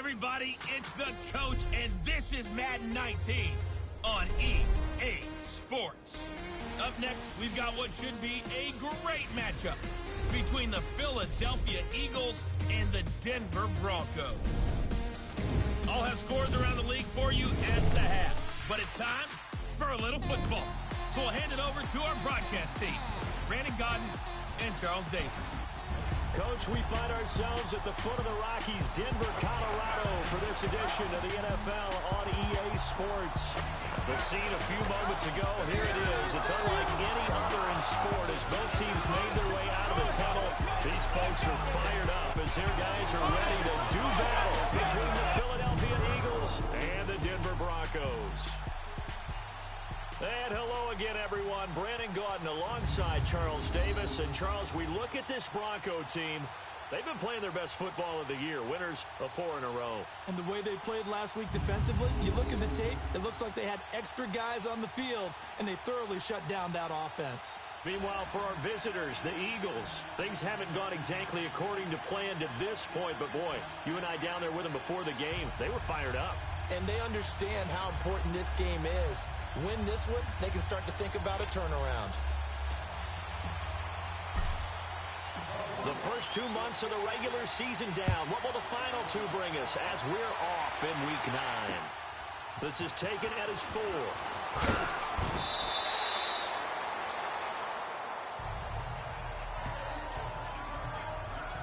everybody, it's the coach, and this is Madden 19 on EA Sports. Up next, we've got what should be a great matchup between the Philadelphia Eagles and the Denver Broncos. I'll have scores around the league for you at the half, but it's time for a little football. So we'll hand it over to our broadcast team, Brandon Godden and Charles Davis. Coach, we find ourselves at the foot of the Rockies, Denver, Colorado, for this edition of the NFL on EA Sports. The scene a few moments ago, here it is. It's unlike any other in sport as both teams made their way out of the tunnel. These folks are fired up as their guys are ready to do battle between the Philadelphia Eagles and the Denver Broncos. And hello again, everyone. Brandon Gaudin alongside Charles Davis. And, Charles, we look at this Bronco team. They've been playing their best football of the year, winners of 4 in a row. And the way they played last week defensively, you look at the tape, it looks like they had extra guys on the field, and they thoroughly shut down that offense. Meanwhile, for our visitors, the Eagles, things haven't gone exactly according to plan to this point. But, boy, you and I down there with them before the game, they were fired up. And they understand how important this game is. Win this one, they can start to think about a turnaround. The first 2 months of the regular season down. What will the final 2 bring us as we're off in Week 9? This is taken at his 4.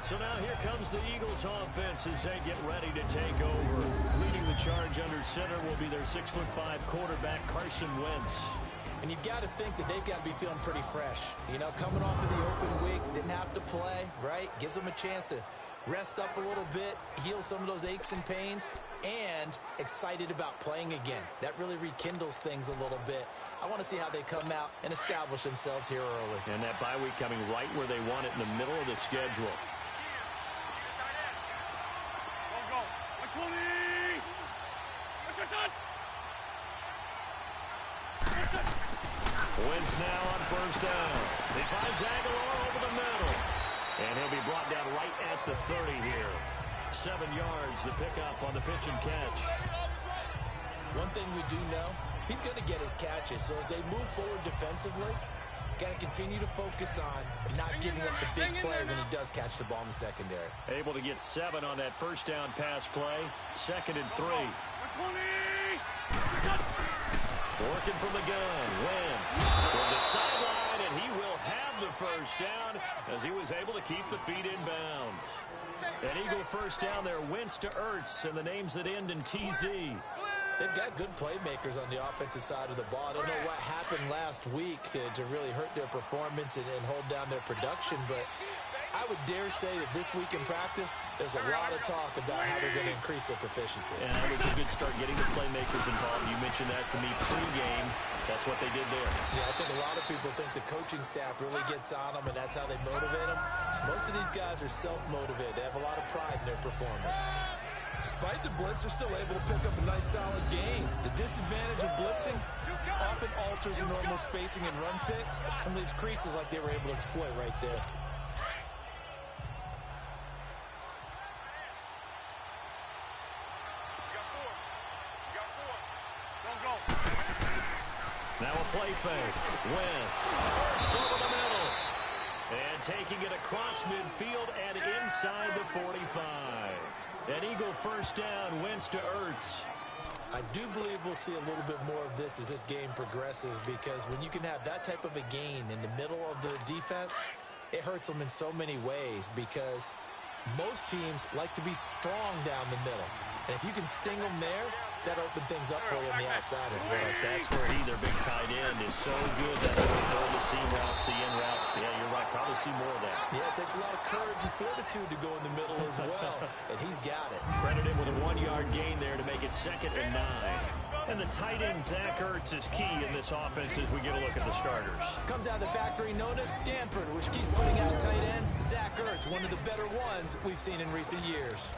So now here comes the Eagles offense as they get ready to take over. Leading the charge under center will be their 6'5" quarterback, Carson Wentz. And you've got to think that they've got to be feeling pretty fresh. You know, coming off of the open week, didn't have to play, right? Gives them a chance to rest up a little bit, heal some of those aches and pains, and excited about playing again. That really rekindles things a little bit. I want to see how they come out and establish themselves here early. And that bye week coming right where they want it in the middle of the schedule. Wentz now on first down. He finds Aguilar over the middle. And he'll be brought down right at the 30 here. 7 yards, the pickup on the pitch and catch. One thing we do know, he's going to get his catches. So as they move forward defensively, got to continue to focus on not giving up the big play when he does catch the ball in the secondary. Able to get 7 on that first down pass play. 2nd and 3. Working from the gun, Wentz from the sideline, and he will have the first down as he was able to keep the feet in bounds. An Eagle first down there, Wentz to Ertz, and the names that end in TZ. They've got good playmakers on the offensive side of the ball. I don't know what happened last week to really hurt their performance and hold down their production, but I would dare say that this week in practice, there's a lot of talk about how they're going to increase their proficiency. And that was a good start getting the playmakers involved. You mentioned that to me pregame. That's what they did there. Yeah, I think a lot of people think the coaching staff really gets on them, and that's how they motivate them. Most of these guys are self-motivated. They have a lot of pride in their performance. Despite the blitz, they're still able to pick up a nice, solid gain. The disadvantage of blitzing often alters the normal spacing and run fits and leaves creases like they were able to exploit right there. Now a play fake. Wentz. Over the middle. And taking it across midfield and inside the 45. An Eagle first down, Wentz to Ertz. I do believe we'll see a little bit more of this as this game progresses, because when you can have that type of a gain in the middle of the defense, it hurts them in so many ways, because most teams like to be strong down the middle. And if you can sting them there, that opens things up for you on the outside as well. That's where their big tight end is so good that they can throw the seam routes, the in routes. Yeah, you're right. Probably see more of that. Yeah, it takes a lot of courage and fortitude to go in the middle as well, and he's got it. Credit him with a 1-yard gain there to make it 2nd and 9. And the tight end, Zach Ertz, is key in this offense as we get a look at the starters. Comes out of the factory known as Stanford, which keeps putting out tight ends. Zach Ertz, one of the better ones we've seen in recent years.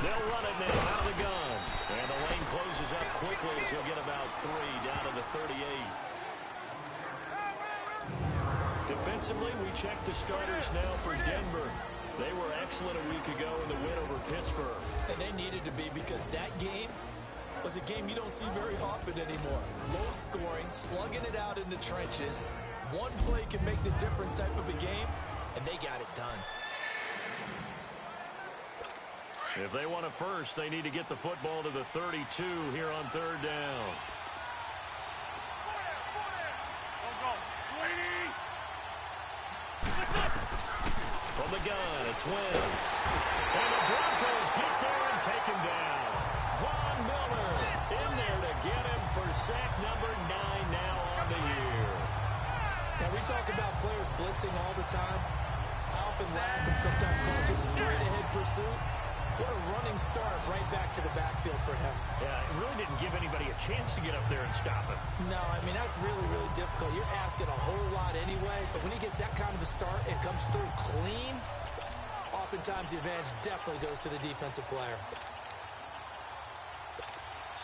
They'll run it now out of the gun. And the lane closes up quickly as he'll get about 3 down to the 38. Defensively, we check the starters now for Denver. They were excellent a week ago in the win over Pittsburgh. And they needed to be, because that game was a game you don't see very often anymore. Low scoring, slugging it out in the trenches. One play can make the difference type of a game, and they got it done. If they want it first, they need to get the football to the 32 here on 3rd down. From the gun, it's Wentz. And the Broncos get there and take him down. Von Miller in there to get him for sack number 9 now on the year. Now, we talk about players blitzing all the time. I often laugh and sometimes call it just straight-ahead pursuit. What a running start right back to the backfield for him. Yeah, it really didn't give anybody a chance to get up there and stop him. No, I mean, that's really, really difficult. You're asking a whole lot anyway, but when he gets that kind of a start and comes through clean, oftentimes the advantage definitely goes to the defensive player.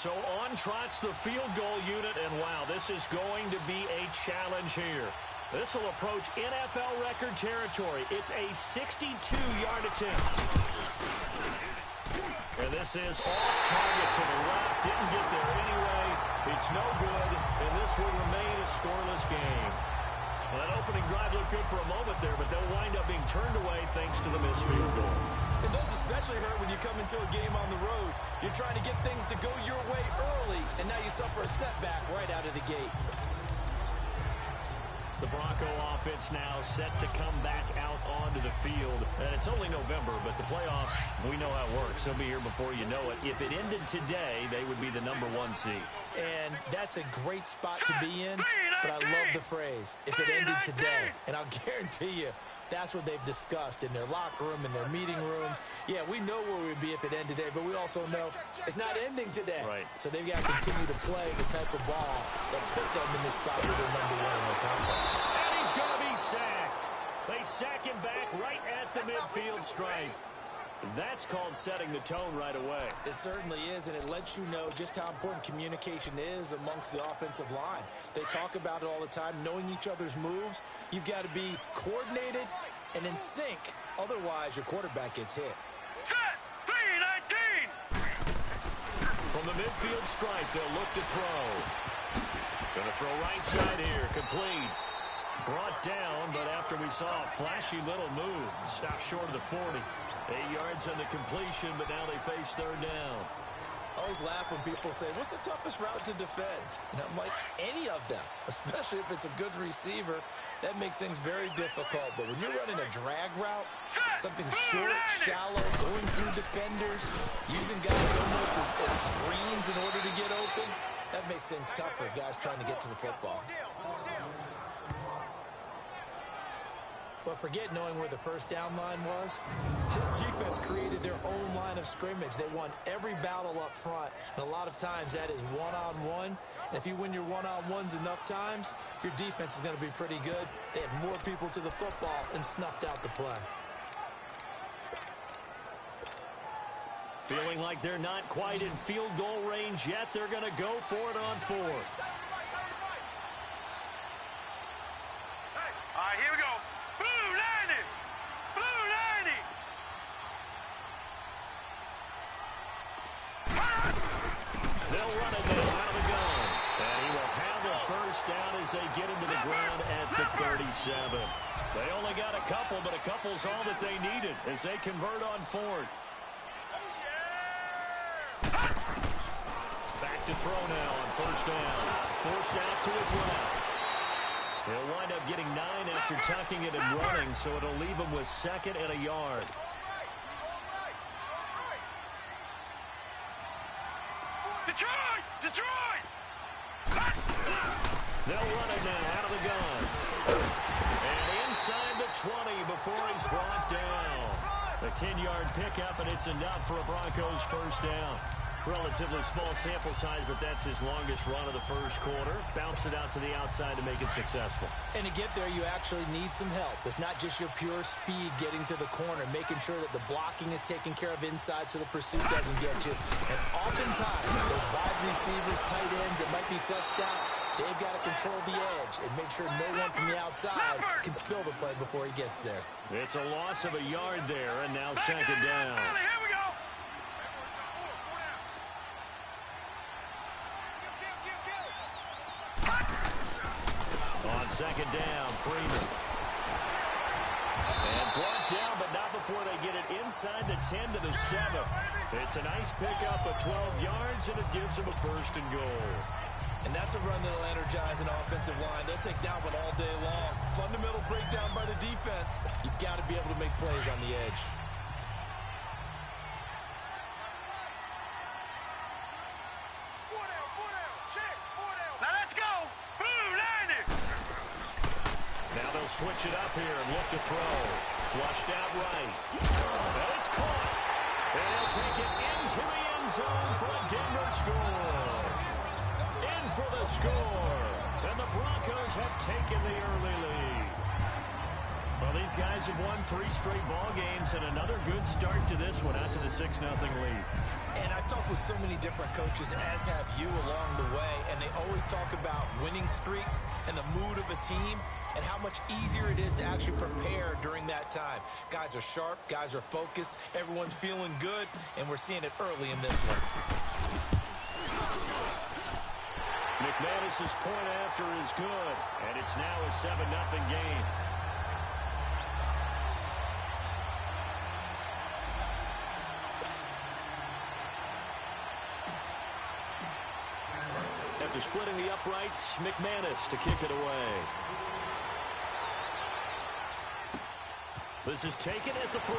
So on trots the field goal unit, and wow, this is going to be a challenge here. This will approach NFL record territory. It's a 62-yard attempt. And this is off target to the left. Didn't get there anyway. It's no good, and this will remain a scoreless game. Well, that opening drive looked good for a moment there, but they'll wind up being turned away thanks to the missed field goal. And those especially hurt when you come into a game on the road. You're trying to get things to go your way early, and now you suffer a setback right out of the gate. The Bronco offense now set to come back out onto the field. And it's only November, but the playoffs, we know how it works. They'll be here before you know it. If it ended today, they would be the #1 seed. And that's a great spot to be in, but I love the phrase, if it ended today. And I'll guarantee you, that's what they've discussed in their locker room, in their meeting rooms. Yeah, we know where we'd be if it ended today, but we also know it's not ending today. Right. So they've got to continue to play the type of ball that put them in this spot where they're #1 in the conference. And he's going to be sacked. They sack him back right at the midfield stripe. That's called setting the tone right away. It certainly is, and it lets you know just how important communication is amongst the offensive line. They talk about it all the time, knowing each other's moves. You've got to be coordinated and in sync. Otherwise, your quarterback gets hit. Set! 3-19! From the midfield stripe, they'll look to throw. Going to throw right side here, complete. Brought down, but after we saw a flashy little move, stopped short of the 40. 8 yards on the completion, but now they face 3rd down. I always laugh when people say, what's the toughest route to defend? And I'm like, any of them, especially if it's a good receiver. That makes things very difficult. But when you're running a drag route, something short, shallow, going through defenders, using guys almost as screens in order to get open, that makes things tough for guys trying to get to the football. But forget knowing where the first down line was. This defense created their own line of scrimmage. They won every battle up front, and a lot of times that is one-on-one. And if you win your one-on-ones enough times, your defense is going to be pretty good. They had more people to the football and snuffed out the play. Feeling like they're not quite in field goal range yet. They're going to go for it on 4th. All right, here we go. Blue 90! Blue 90! They'll run it now out of the gun. And he will have the first down as they get into the ground at the 37. They only got a couple, but a couple's all that they needed as they convert on 4th. Back to throw now on 1st down. Forced out to his left. He'll wind up getting 9 after tucking it and running, so it'll leave him with 2nd and a yard. Detroit! Detroit! They'll run it now out of the gun. And inside the 20 before he's brought down. A 10-yard pickup, and it's enough for a Broncos first down. Relatively small sample size, but that's his longest run of the first quarter. Bounced it out to the outside to make it successful. And to get there, you actually need some help. It's not just your pure speed getting to the corner, making sure that the blocking is taken care of inside so the pursuit doesn't get you. And oftentimes, those wide receivers, tight ends that might be flexed out, they've got to control the edge and make sure no one from the outside can spill the play before he gets there. It's a loss of a yard there, and now second down. Here we go. On second down, Freeman. And brought down, but not before they get it inside the 10 to the 7. It's a nice pickup of 12 yards, and it gives them a first and goal. And that's a run that'll energize an offensive line. They'll take that one all day long. Fundamental breakdown by the defense. You've got to be able to make plays on the edge. Now let's go. Blue line it. Now they'll switch it up here and look to throw. Flushed out right. And it's caught. And they'll take it into the end zone for a Denver score. In for the score. And the Broncos have taken the early lead. Well, these guys have won 3 straight ball games and another good start to this one out to the 6-0 lead. And I've talked with so many different coaches, as have you along the way, and they always talk about winning streaks and the mood of a team and how much easier it is to actually prepare during that time. Guys are sharp, guys are focused, everyone's feeling good, and we're seeing it early in this one. McManus's point after is good, and it's now a 7-0 game. After splitting the uprights, McManus to kick it away. This is taken at the 3.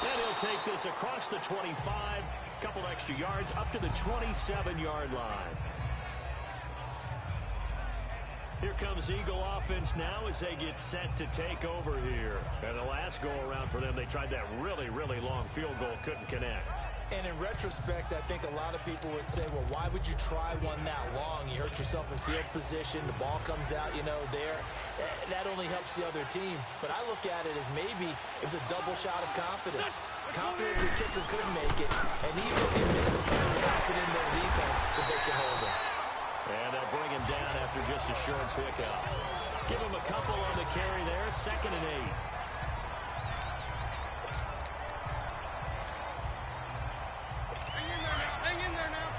And he'll take this across the 25. Couple extra yards up to the 27-yard line. Here comes Eagle offense now as they get set to take over here. And the last go-around for them, they tried that really, really long field goal, couldn't connect. And in retrospect, I think a lot of people would say, well, why would you try one that long? You hurt yourself in field position. The ball comes out, there. That only helps the other team. But I look at it as maybe it was a double shot of confidence. Confident the kicker could make it. And even if they miss, confident in their defense if they can hold it. And they'll bring him down after just a short pickup. Give him a couple on the carry there. 2nd and 8. Hang in there now.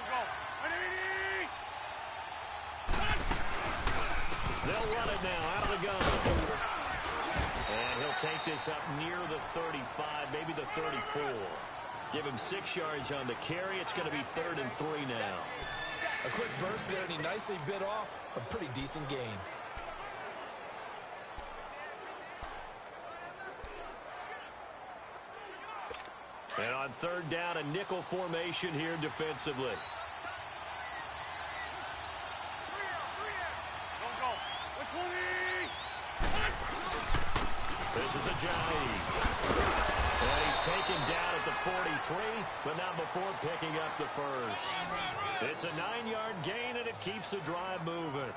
Go. They'll run it now out of the gun. And he'll take this up near the 35, maybe the 34. Give him 6 yards on the carry. It's going to be 3rd and 3 now. A quick burst there, and he nicely bit off a pretty decent gain. And on 3rd down, a nickel formation here defensively. Go. Which one? This is Ajayi. And he's taken down at the 43, but not before picking up the first. It's a 9-yard gain, and it keeps the drive moving.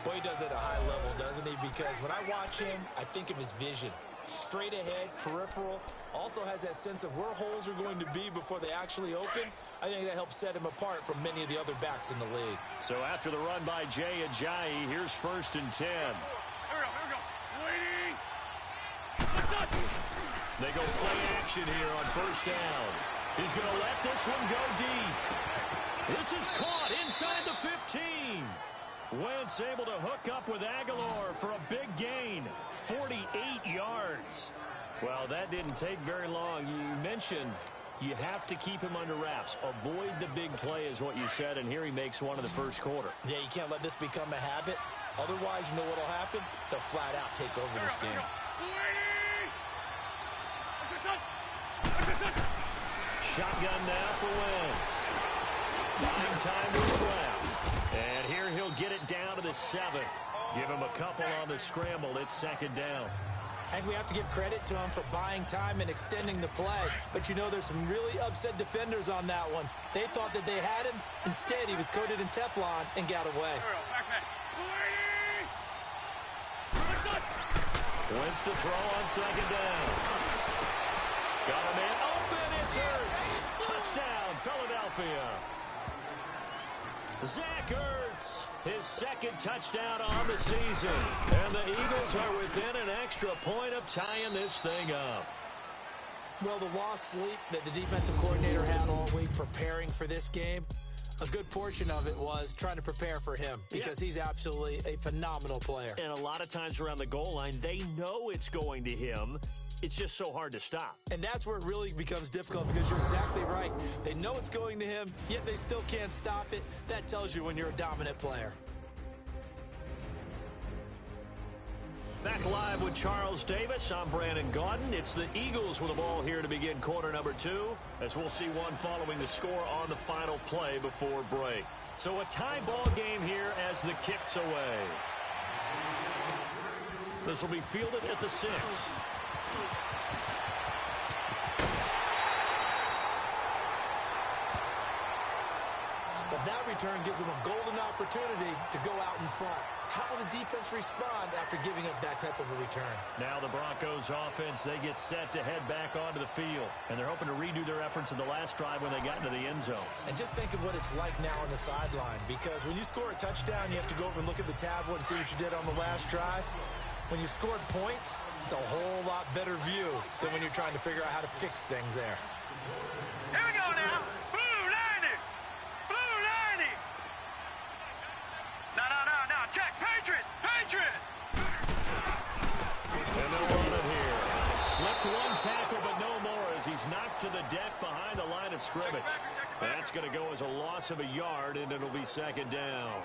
Boy, he does it at a high level, doesn't he? Because when I watch him, I think of his vision. Straight ahead, peripheral, also has that sense of where holes are going to be before they actually open. I think that helps set him apart from many of the other backs in the league. So after the run by Jay Ajayi, here's 1st and 10. Here we go. Waiting. They go play action here on 1st down. He's going to let this one go deep. This is caught inside the 15. Wentz able to hook up with Aguilar for a big gain, 48 yards. Well, that didn't take very long. You mentioned you have to keep him under wraps. Avoid the big play is what you said, and here he makes one in the first quarter. Yeah, you can't let this become a habit. Otherwise, you know what will happen? They'll flat out take over this game. Shotgun now for Wentz. Buying time is left. And here he'll get it down to the 7. Give him a couple on the scramble. It's second down. And we have to give credit to him for buying time and extending the play. But you know, there's some really upset defenders on that one. They thought that they had him. Instead, he was coated in Teflon and got away. Wentz to throw on second down. Got a man open. It's Ertz. Touchdown, Philadelphia. Zach Ertz, his second touchdown on the season. And the Eagles are within an extra point of tying this thing up. Well, the lost sleep that the defensive coordinator had all week preparing for this game, a good portion of it was trying to prepare for him because he's absolutely a phenomenal player. And a lot of times around the goal line, they know it's going to him. It's just so hard to stop. And that's where it really becomes difficult because you're exactly right. They know it's going to him, yet they still can't stop it. That tells you when you're a dominant player. Back live with Charles Davis. I'm Brandon Gaudin. It's the Eagles with the ball here to begin quarter number 2, as we'll see one following the score on the final play before break. So a tie ball game here as the kick's away. This will be fielded at the 6. But that return gives them a golden opportunity to go out in front. How will the defense respond after giving up that type of a return? Now the Broncos offense, they get set to head back onto the field. And they're hoping to redo their efforts in the last drive when they got into the end zone. And just think of what it's like now on the sideline. Because when you score a touchdown, you have to go over and look at the tablet and see what you did on the last drive. When you scored points, it's a whole lot better view than when you're trying to figure out how to fix things there. Here we go now. Blue 90. Blue 90. No. Check. Patriot. And they'll run it here. Slipped one tackle, but no more as he's knocked to the deck behind the line of scrimmage. That's going to go as a loss of a yard, and it'll be second down.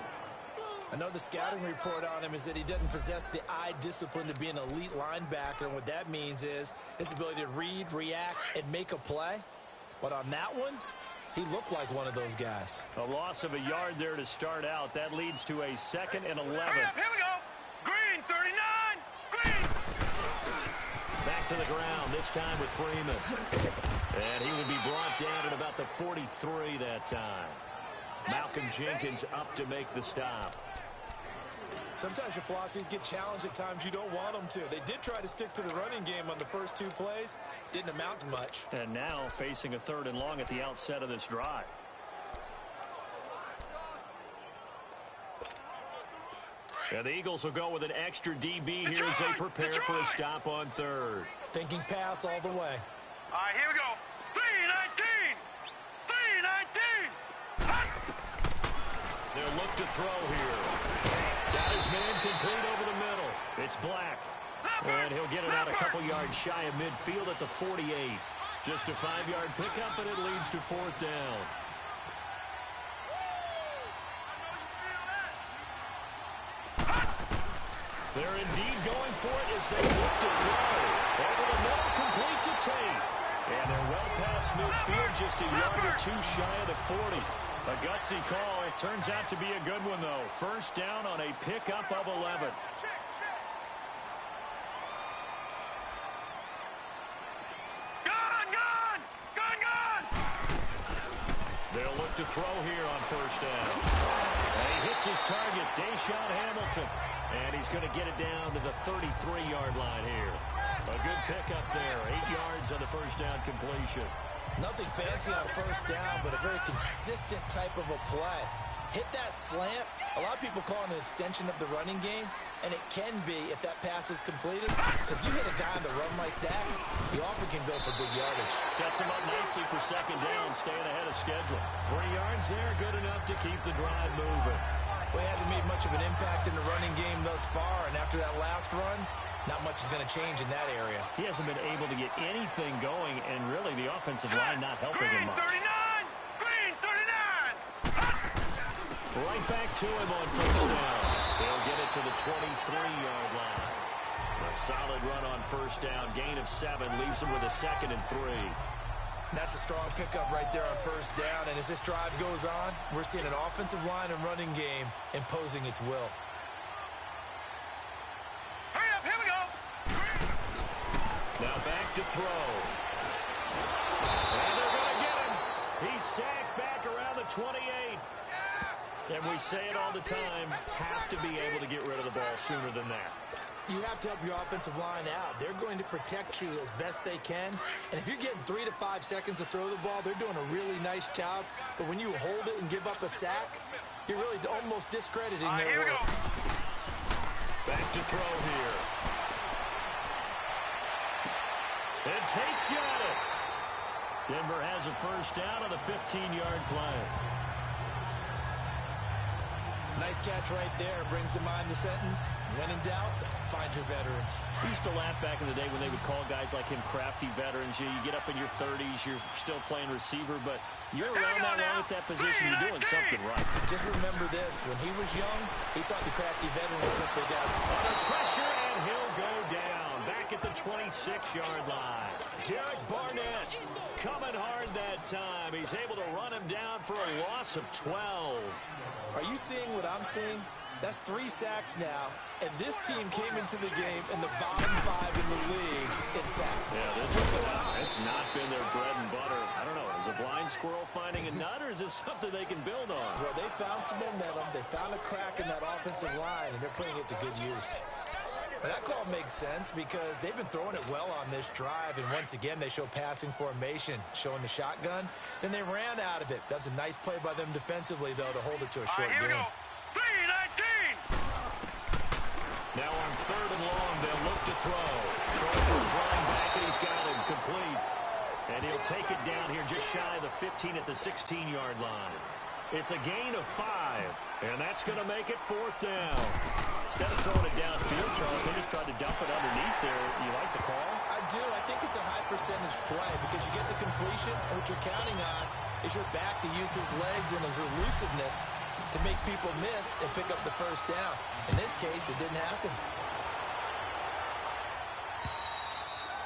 I know the scouting report on him is that he doesn't possess the eye discipline to be an elite linebacker. And what that means is his ability to read, react, and make a play. But on that one, he looked like one of those guys. A loss of a yard there to start out. That leads to a 2nd and 11. Hurry up, here we go. Green 39. Green. Back to the ground, this time with Freeman. And he would be brought down at about the 43 that time. Malcolm Jenkins up to make the stop. Sometimes your philosophies get challenged at times you don't want them to. They did try to stick to the running game on the first 2 plays. Didn't amount to much. And now facing a 3rd and long at the outset of this drive. And the Eagles will go with an extra DB here as they prepare for a stop on 3rd. Thinking pass all the way. All right, here we go. 319. 319. They'll look to throw here. Got his man complete over the middle. It's Black. And he'll get it out a couple yards shy of midfield at the 48. Just a 5-yard pickup, and it leads to 4th down. They're indeed going for it as they look to throw. Over the middle, complete to Tate. And they're well past midfield, just a yard or 2 shy of the 40. A gutsy call. It turns out to be a good one, though. First down on a pickup of 11. Gone. They'll look to throw here on first down. And he hits his target, Deshaun Hamilton. And he's going to get it down to the 33-yard line here. A good pickup there. 8 yards on the first down completion. Nothing fancy on a first down, but a very consistent type of a play. Hit that slant. A lot of people call it an extension of the running game, and it can be if that pass is completed. Because you hit a guy on the run like that, he often can go for big yardage. Sets him up nicely for second down, staying ahead of schedule. 3 yards there, good enough to keep the drive moving. Well, he hasn't made much of an impact in the running game thus far, and after that last run, not much is going to change in that area. He hasn't been able to get anything going, and really the offensive line not helping him much. Green 39. Right back to him on first down. They'll get it to the 23-yard line. A solid run on first down. Gain of 7 leaves him with a 2nd and 3. That's a strong pickup right there on first down. And as this drive goes on, we're seeing an offensive line and running game imposing its will. Hurry up, here we go. Now back to throw. And they're going to get him. He's sacked back around the 28. And we say it all the time, have to be able to get rid of the ball sooner than that. You have to help your offensive line out. They're going to protect you as best they can. And if you're getting 3 to 5 seconds to throw the ball, they're doing a really nice job. But when you hold it and give up a sack, you're really almost discrediting their work. Back to throw here. And Tate's got it. Denver has a first down on the 15-yard play. Nice catch right there. Brings to mind the sentence, when in doubt, find your veterans. We used to laugh back in the day when they would call guys like him crafty veterans. You get up in your 30s, you're still playing receiver, but you're around that long at that position, you're doing something right. Just remember this. When he was young, he thought the crafty veteran was something that under pressure, and he'll go down. Back at the 26-yard line. Derek Barnett coming hard that time. He's able to run him down for a loss of 12. Are you seeing what I'm seeing? That's 3 sacks now, and this team came into the game in the bottom 5 in the league in sacks. Yeah, it's not been their bread and butter. I don't know, is a blind squirrel finding a nut, or is this something they can build on? Well, they found some momentum. They found a crack in that offensive line, and they're putting it to good use. And that call makes sense because they've been throwing it well on this drive, and once again, they show passing formation, showing the shotgun. Then they ran out of it. That's a nice play by them defensively, though, to hold it to a short Here we game. go. 3-19. Now on 3rd and long, they'll look to throw. Throw for his running back, and he's got him complete. And he'll take it down here just shy of the 15 at the 16-yard line. It's a gain of 5, and that's going to make it 4th down. Instead of throwing it downfield, Charles, they just tried to dump it underneath there. You like the call? I do. I think it's a high-percentage play because you get the completion, and what you're counting on is your back to use his legs and his elusiveness to make people miss and pick up the first down. In this case, it didn't happen.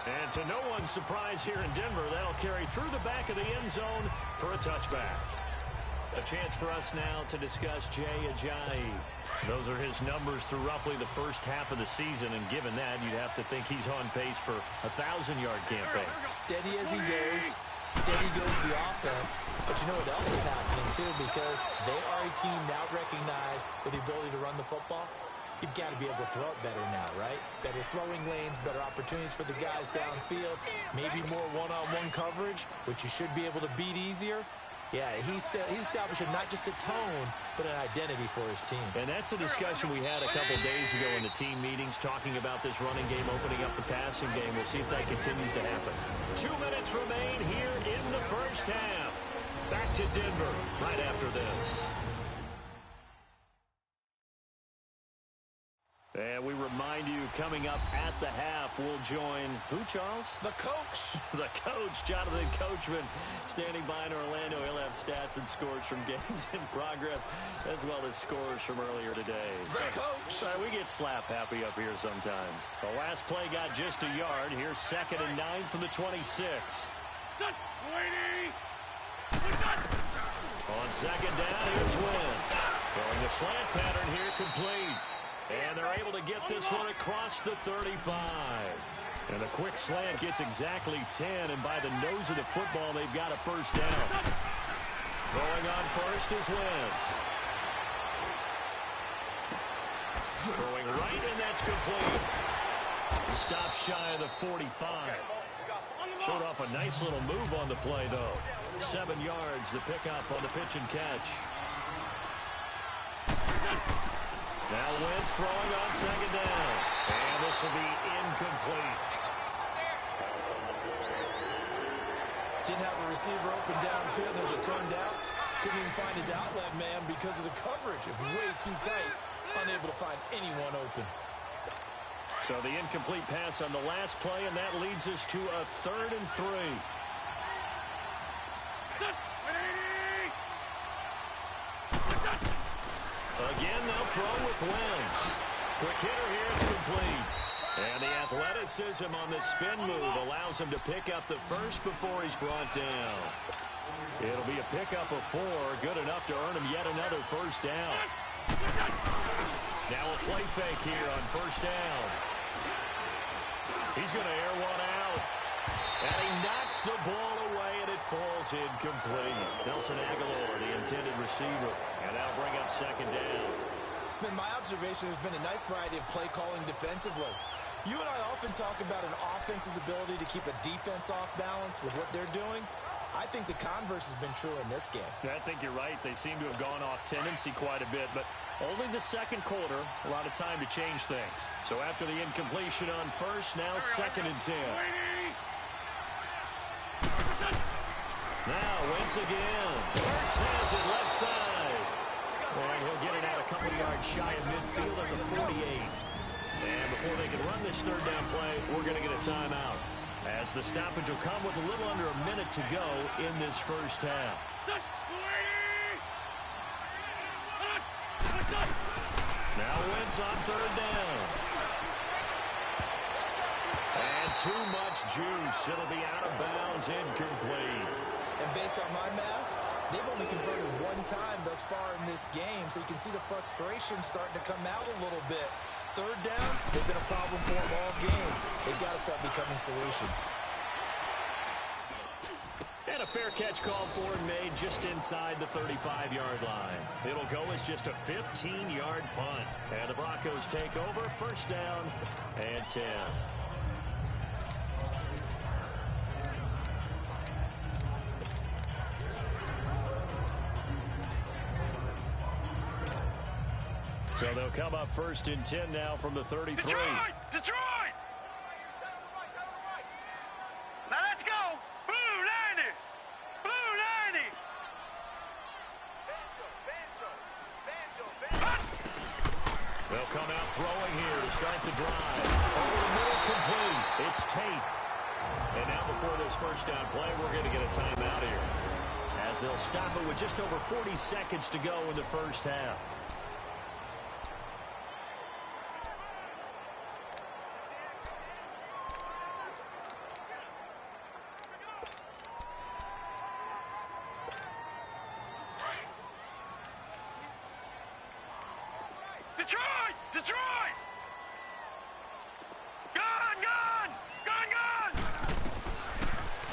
And to no one's surprise here in Denver, that'll carry through the back of the end zone for a touchback. A chance for us now to discuss Jay Ajayi. Those are his numbers through roughly the first half of the season, and given that, you'd have to think he's on pace for a 1,000-yard campaign. Steady as he goes, steady goes the offense. But you know what else is happening, too, because they are a team now recognized with the ability to run the football. You've got to be able to throw it better now, right? Better throwing lanes, better opportunities for the guys downfield, maybe more one-on-one coverage, which you should be able to beat easier. Yeah, he's establishing not just a tone, but an identity for his team. And that's a discussion we had a couple days ago in the team meetings, talking about this running game opening up the passing game. We'll see if that continues to happen. 2 minutes remain here in the first half. Back to Denver right after this. And we remind you, coming up at the half, we'll join who, Charles? The coach. The coach, Jonathan Coachman, standing by in Orlando. He'll have stats and scores from games in progress, as well as scores from earlier today. The coach. We get slap happy up here sometimes. The last play got just a yard. Here's 2nd and 9 from the 26. On 2nd down, here's Wentz. Throwing the slant pattern here, complete. And they're able to get this one across the 35. And a quick slant gets exactly 10, and by the nose of the football, they've got a first down. Going on first is Wentz. Throwing right, and that's complete. Stop shy of the 45. Showed off a nice little move on the play, though. 7 yards, the pickup on the pitch and catch. Now Wentz throwing on 2nd down. And this will be incomplete. Didn't have a receiver open downfield as it turned out. Couldn't even find his outlet man because of the coverage. It was way too tight. Unable to find anyone open. So the incomplete pass on the last play, and that leads us to a 3rd and 3. Again, they'll throw with Wentz. Quick hitter here, it's complete. And the athleticism on the spin move allows him to pick up the first before he's brought down. It'll be a pickup of 4, good enough to earn him yet another first down. Now a play fake here on first down. He's going to air one out. And he knocks the ball away, and it falls incomplete. Nelson Aguilar, the intended receiver. And that'll bring up second down. It's been my observation there's been a nice variety of play calling defensively. You and I often talk about an offense's ability to keep a defense off balance with what they're doing. I think the converse has been true in this game. I think you're right. They seem to have gone off tendency quite a bit, but only the second quarter, a lot of time to change things. So after the incompletion on first, now second and 10. Now Wentz again. Hurts has it left side. And he'll get it out a couple yards shy of midfield at the 48. And before they can run this third down play, we're going to get a timeout, as the stoppage will come with a little under a minute to go in this first half. Now Wentz on third down. And too much juice. It'll be out of bounds, incomplete. And based on my math, they've only converted one time thus far in this game, so you can see the frustration starting to come out a little bit. Third downs, they've been a problem for them all game. They've got to start becoming solutions. And a fair catch called for and made just inside the 35-yard line. It'll go as just a 15-yard punt. And the Broncos take over, first down and 10. So they'll come up first and 10 now from the 33. Detroit! Detroit! Now let's go! Blue 90! Blue 90! They'll come out throwing here to start the drive. Over the middle, complete. It's Tate. And now before this first down play, we're going to get a timeout here, as they'll stop it with just over 40 seconds to go in the first half. Detroit! Detroit! Gone! Gone! Gone! Gone!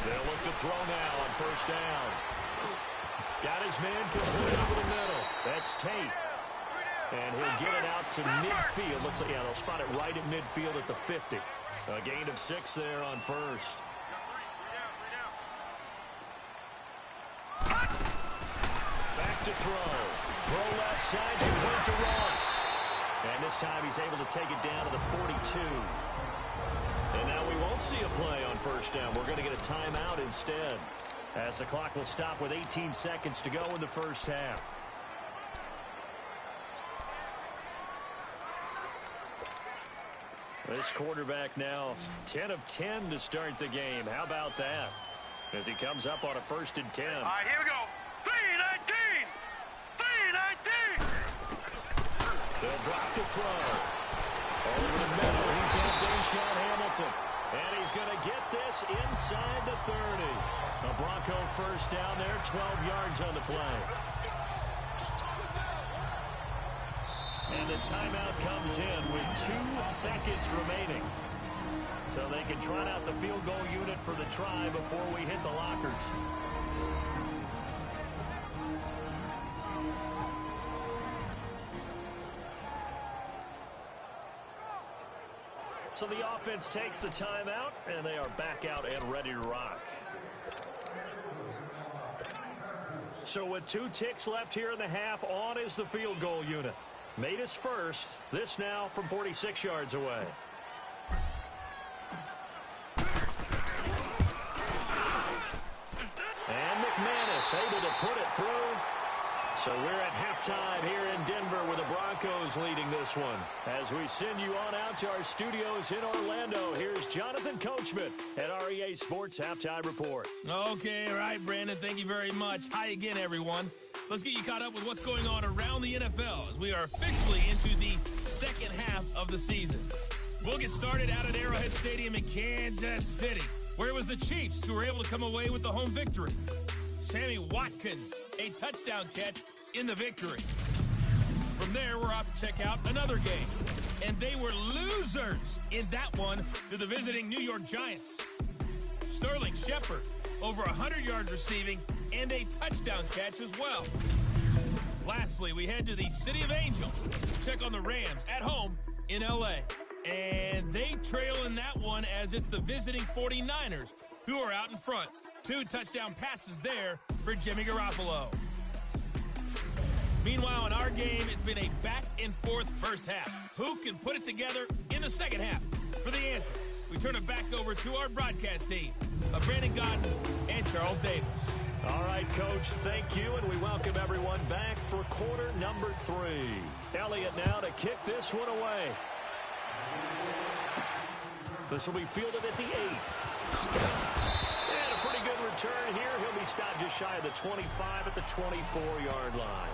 They'll look to throw now on first down. Got his man complete over the middle. That's Tate. And he'll get it out to midfield. Looks like, yeah, they'll spot it right at midfield at the 50. A gain of 6 there on first. Back to throw. Throw left side, complete to Ross. And this time he's able to take it down to the 42. And now we won't see a play on first down. We're going to get a timeout instead, as the clock will stop with 18 seconds to go in the first half. This quarterback now 10 of 10 to start the game. How about that? As he comes up on a first and 10. All right, here we go. 3-19! 3-19! They'll drop the throw. Over the middle, he's got Deshaun Hamilton. And he's going to get this inside the 30. A Bronco first down there, 12 yards on the play. And the timeout comes in with 2 seconds remaining. So they can trot out the field goal unit for the try before we hit the lockers. So the offense takes the timeout, and they are back out and ready to rock. So with 2 ticks left here in the half, on is the field goal unit. Made his first. This now from 46 yards away. And McManus able to put it through. So we're at halftime here in Denver with the Broncos leading this one. As we send you on out to our studios in Orlando, here's Jonathan Coachman at REA Sports Halftime Report. Okay, all right, Brandon, thank you very much. Hi again, everyone. Let's get you caught up with what's going on around the NFL as we are officially into the second half of the season. We'll get started out at Arrowhead Stadium in Kansas City, where it was the Chiefs who were able to come away with the home victory. Sammy Watkins, a touchdown catch in the victory. From there, we're off to check out another game. And they were losers in that one to the visiting New York Giants. Sterling Shepard, over 100 yards receiving and a touchdown catch as well. Lastly, we head to the City of Angels to check on the Rams at home in L.A. And they trail in that one as it's the visiting 49ers who are out in front. 2 touchdown passes there for Jimmy Garoppolo. Meanwhile, in our game, it's been a back-and-forth first half. Who can put it together in the second half? For the answer, we turn it back over to our broadcast team of Brandon Godden and Charles Davis. All right, Coach, thank you, and we welcome everyone back for quarter number 3. Elliott now to kick this one away. This will be fielded at the 8. And a pretty good return here. He'll be stopped just shy of the 25 at the 24-yard line.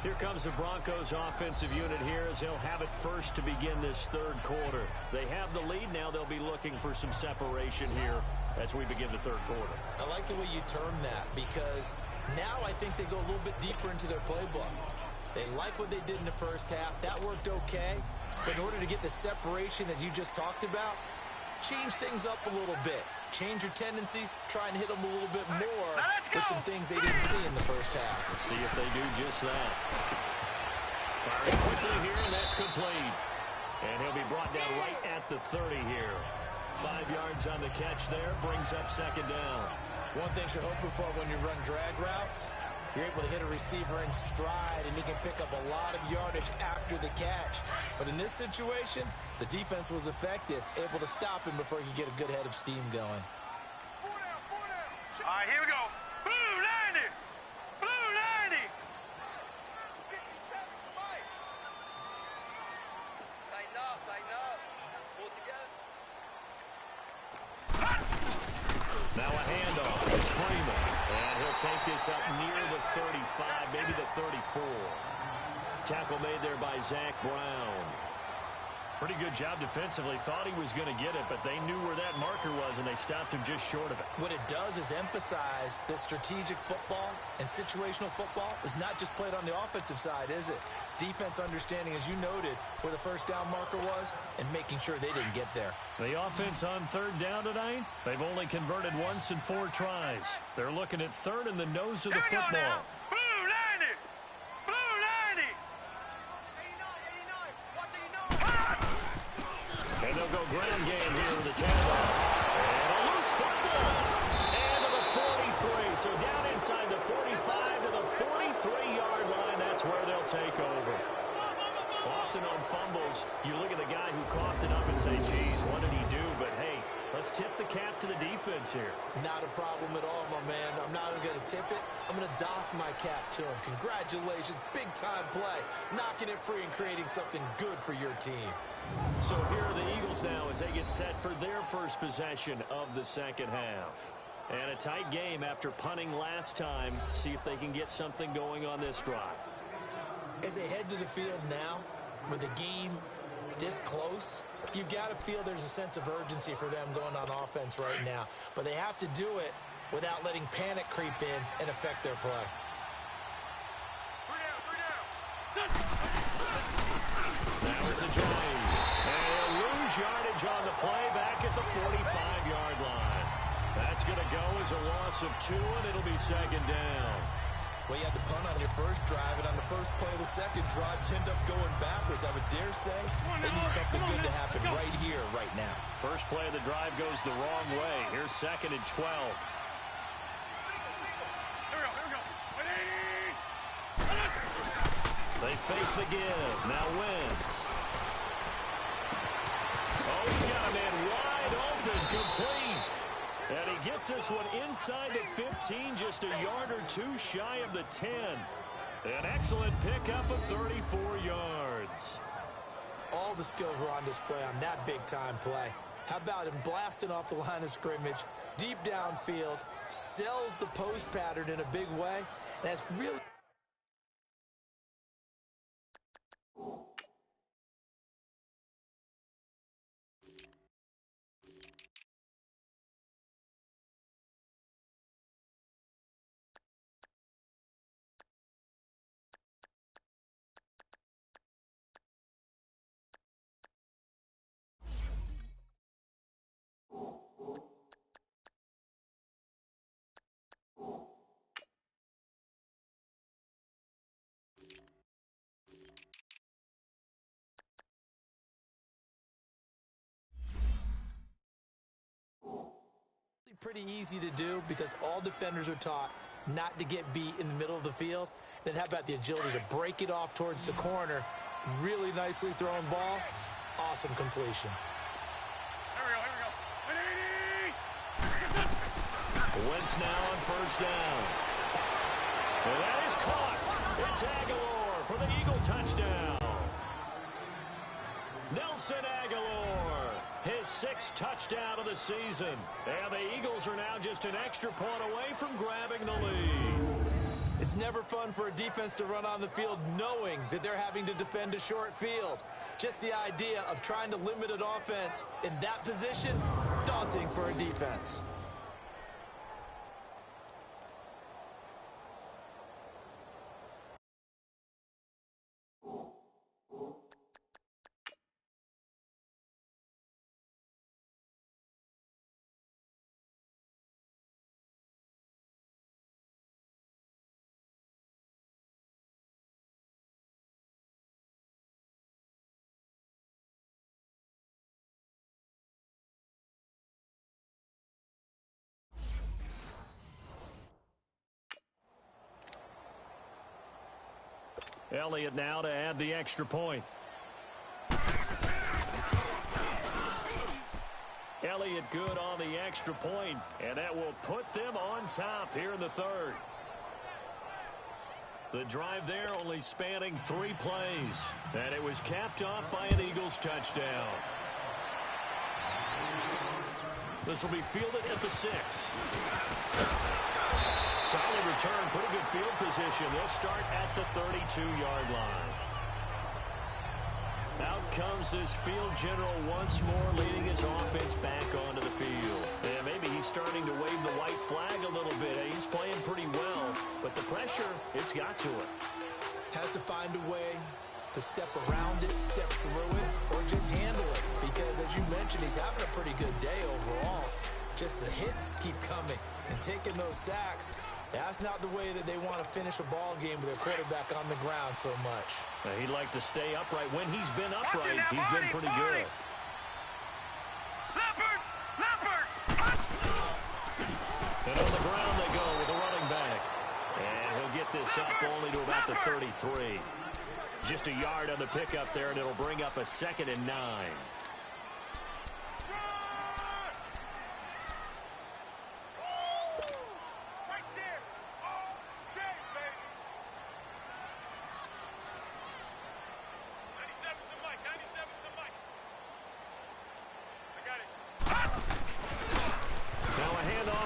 Here comes the Broncos offensive unit here as they'll have it first to begin this third quarter. They have the lead. Now they'll be looking for some separation here as we begin the third quarter. I like the way you term that because now I think they go a little bit deeper into their playbook. They like what they did in the first half. That worked okay. But in order to get the separation that you just talked about, change things up a little bit. Change your tendencies. Try and hit them a little bit more with some things they didn't see in the first half. Let's see if they do just that. Firing quickly here, and that's complete. And he'll be brought down right at the 30 here. 5 yards on the catch there. Brings up second down. One thing you're hoping for when you run drag routes, you're able to hit a receiver in stride, and he can pick up a lot of yardage after the catch. But in this situation, the defense was effective, able to stop him before he could get a good head of steam going. All right, here we go. Blue 90. Blue 90. 57 to Mike. Tighten up, tighten up. Pull it together. Now a handoff. It's Freeman. And he'll take this up near the 35, maybe the 34. Tackle made there by Zach Brown. Pretty good job defensively. Thought he was going to get it, but they knew where that marker was, and they stopped him just short of it. What it does is emphasize that strategic football and situational football is not just played on the offensive side, is it? Defense understanding, as you noted, where the first down marker was and making sure they didn't get there. The offense on third down tonight, they've only converted once in 4 tries. They're looking at third in the nose of the football. Blue 90. Blue 90. 89. And they'll go ground game here with the handoff. And a loose football. And to the 43. So down inside the 45 to the 43-yard line. That's where they'll take over. Often on fumbles, you look at the guy who coughed it up and say, geez, what did he do? But, hey, let's tip the cap to the defense here. Not a problem at all, my man. I'm not even going to tip it. I'm going to doff my cap to him. Congratulations. Big-time play. Knocking it free and creating something good for your team. So here are the Eagles now as they get set for their first possession of the second half. And a tight game after punting last time. See if they can get something going on this drive. As they head to the field now, with the game this close, you've got to feel there's a sense of urgency for them going on offense right now. But they have to do it without letting panic creep in and affect their play. Now it's a drive. And they'll lose yardage on the play back at the 45-yard line. That's going to go as a loss of 2, and it'll be second down. Well, you had to punt on your first drive, and on the first play of the second drive, you end up going backwards. I would dare say they need something good to happen right here, right now. First play of the drive goes the wrong way. Here's second and 12. They fake the give. Now Wentz. Oh, he's got a man wide open, complete. And he gets this one inside the 15, just a yard or 2 shy of the 10. An excellent pickup of 34 yards. All the skills were on display on that big-time play. How about him blasting off the line of scrimmage, deep downfield, sells the post pattern in a big way. And that's really... pretty easy to do because all defenders are taught not to get beat in the middle of the field. Then how about the agility to break it off towards the corner? Really nicely thrown ball. Awesome completion. Here we go. Wentz now on first down. And that is caught. It's Aguilar for the Eagle touchdown. Nelson Aguilar, his 6th touchdown of the season. And the Eagles are now just an extra point away from grabbing the lead. It's never fun for a defense to run on the field knowing that they're having to defend a short field. Just the idea of trying to limit an offense in that position, daunting for a defense. Elliott now to add the extra point. Elliott good on the extra point, and that will put them on top here in the 3rd. The drive there only spanning 3 plays, and it was capped off by an Eagles touchdown. This will be fielded at the 6. Solid return, pretty good field position. They'll start at the 32-yard line. Out comes this field general once more, leading his offense back onto the field. And maybe he's starting to wave the white flag a little bit. He's playing pretty well, but the pressure, it's got to it. Has to find a way to step around it, step through it, or just handle it. Because as you mentioned, he's having a pretty good day overall. Just the hits keep coming and taking those sacks. That's not the way that they want to finish a ball game with their quarterback on the ground so much. He'd like to stay upright. When he's been upright, he's been pretty good. Leopard! Leopard! And on the ground they go with the running back. And he'll get this up only to about the 33. Just a yard on the pickup there, and it'll bring up a 2nd and 9.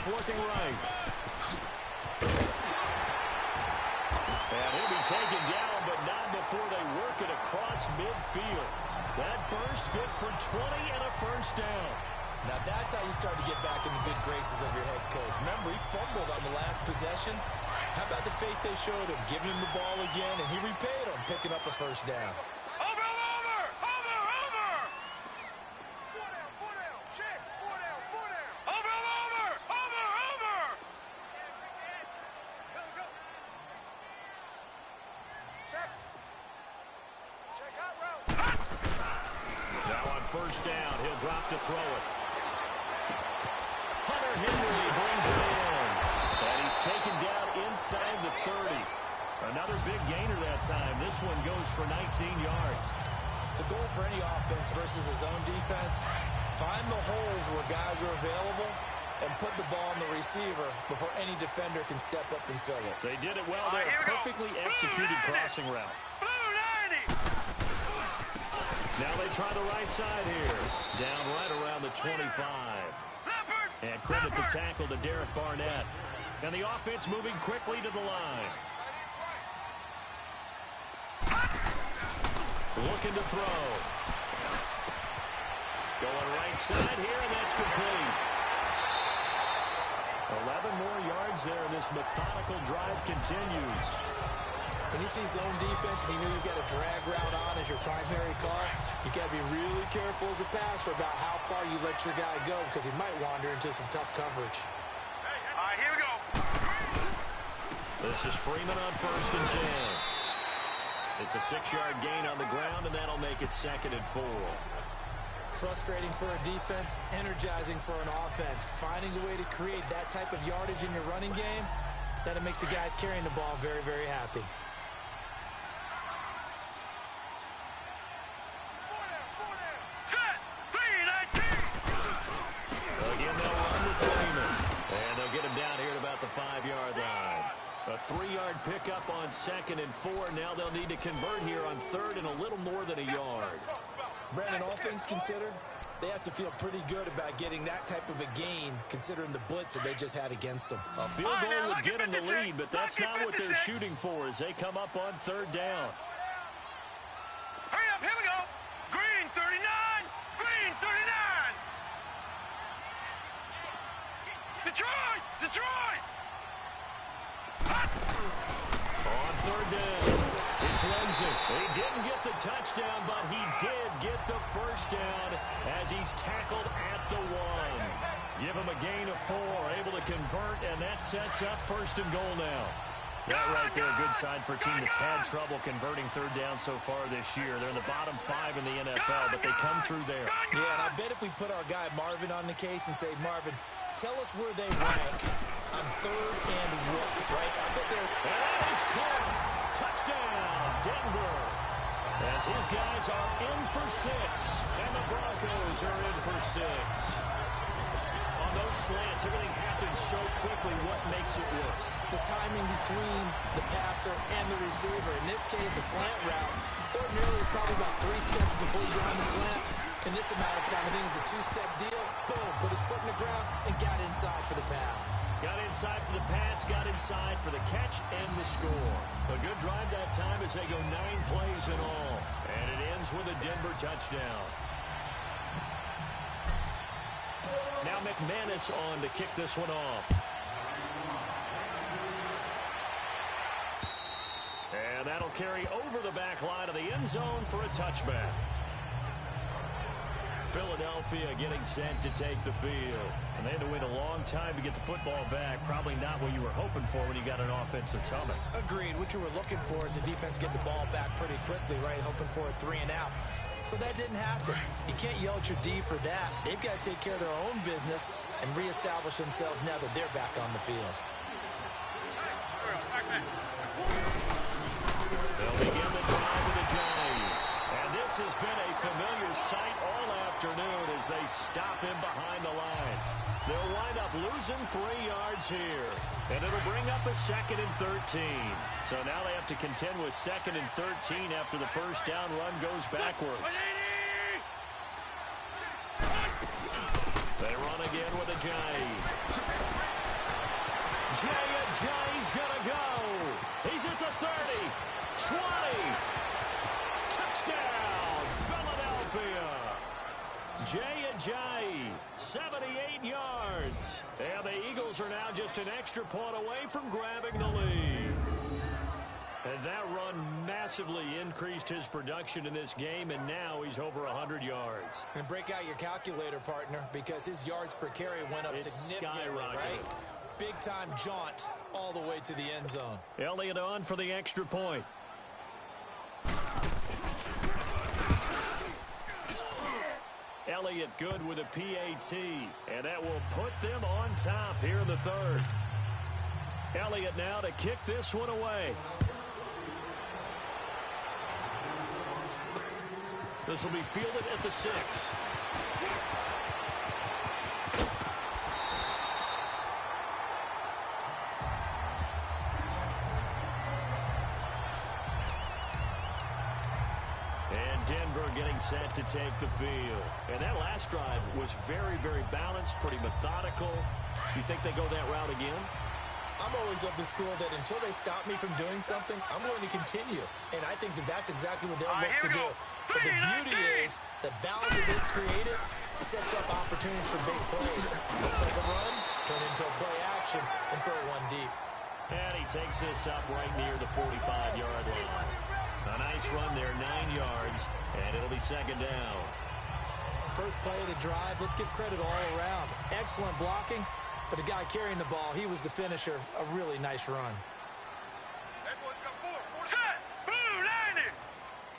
Looking right. And he'll be taken down, but not before they work it across midfield. That burst good for 20 and a first down. Now that's how you start to get back in the good graces of your head coach. Remember, he fumbled on the last possession. How about the faith they showed him, giving him the ball again, and he repaid him, picking up a first down. First down, he'll drop to throw it. Hunter Henry brings it in. And he's taken down inside the 30. Another big gainer that time. This one goes for 19 yards. The goal for any offense versus his own defense, find the holes where guys are available and put the ball on the receiver before any defender can step up and fill it. They did it well there. Perfectly executed crossing route. Now they try the right side here. Down right around the 25. And credit the tackle to Derek Barnett. And the offense moving quickly to the line. Looking to throw. Going right side here, and that's complete. 11 more yards there, and this methodical drive continues. When you see zone defense and you know you've got a drag route on as your primary call, you got to be really careful as a passer about how far you let your guy go because he might wander into some tough coverage. All right, here we go. This is Freeman on 1st and 10. It's a 6-yard gain on the ground, and that'll make it 2nd and 4. Frustrating for a defense, energizing for an offense. Finding a way to create that type of yardage in your running game, that'll make the guys carrying the ball very, very happy. Set! 3-19! Again, they'll run with Freeman. And they'll get him down here at about the 5-yard line. A 3-yard pickup on 2nd and 4. Now they'll need to convert here on 3rd and a little more than a yard. Brandon, all things considered, they have to feel pretty good about getting that type of a gain, considering the blitz that they just had against them. A field goal would get them the lead, but that's not what they're shooting for as they come up on 3rd down. Hurry up, here we go! Green 39! Green 39! Detroit! Detroit! On 3rd down, it's Lindsay. He didn't get the touchdown, but he did get the first down as he's tackled at the 1. Give him a gain of 4, able to convert, and that sets up 1st and goal now. That right there, good sign for a team that's had trouble converting 3rd down so far this year. They're in the bottom 5 in the NFL, but they come through there. Yeah, and I bet if we put our guy Marvin on the case and say, Marvin, tell us where they rank on 3rd and what, right? I bet they're... That is caught. Touchdown, Denver. As his guys are in for 6, and the Broncos are in for 6. On those slants, everything happens so quickly. What makes it work? The timing between the passer and the receiver. In this case, a slant route. Ordinarily, it's probably about 3 steps before you go on the slant. In this amount of time, I think it was a 2-step deal. Boom, put his foot in the ground and got inside for the pass. Got inside for the pass, got inside for the catch and the score. A good drive that time as they go 9 plays in all. And it ends with a Denver touchdown. Now McManus on to kick this one off. And that'll carry over the back line of the end zone for a touchback. Philadelphia getting set to take the field. And they had to wait a long time to get the football back. Probably not what you were hoping for when you got an offense that's humming. Agreed. What you were looking for is the defense get the ball back pretty quickly, right? Hoping for a 3 and out. So that didn't happen. You can't yell at your D for that. They've got to take care of their own business and reestablish themselves now that they're back on the field. They'll begin the drive with a drive. And this has been a familiar sight all afternoon as they stop him behind the line. They'll wind up losing 3 yards here. And it'll bring up a 2nd and 13. So now they have to contend with 2nd and 13 after the first down run goes backwards. They run again with a Jay. Jay's gonna go. He's at the 30, 20. Touchdown, Philadelphia. Jay, 78 yards. And the Eagles are now just an extra point away from grabbing the lead. And that run massively increased his production in this game, and now he's over 100 yards. And break out your calculator, partner, because his yards per carry went up significantly, right? Big-time jaunt all the way to the end zone. Elliott on for the extra point. Elliott good with a PAT, and that will put them on top here in the 3rd. Elliott now to kick this one away. This will be fielded at the 6. And Denver getting set to take the field. And that last drive was very, very balanced, pretty methodical. You think they go that route again? I'm always of the school that until they stop me from doing something, I'm going to continue. And I think that that's exactly what they'll look to do. But the beauty is the balance that they've created sets up opportunities for big plays. Looks like a run, turn into a play action, and throw one deep. And he takes this up right near the 45-yard line. A nice run there, 9 yards, and it'll be 2nd down. First play of the drive, let's give credit all around. Excellent blocking. But the guy carrying the ball, he was the finisher. A really nice run. Set! Blue 90!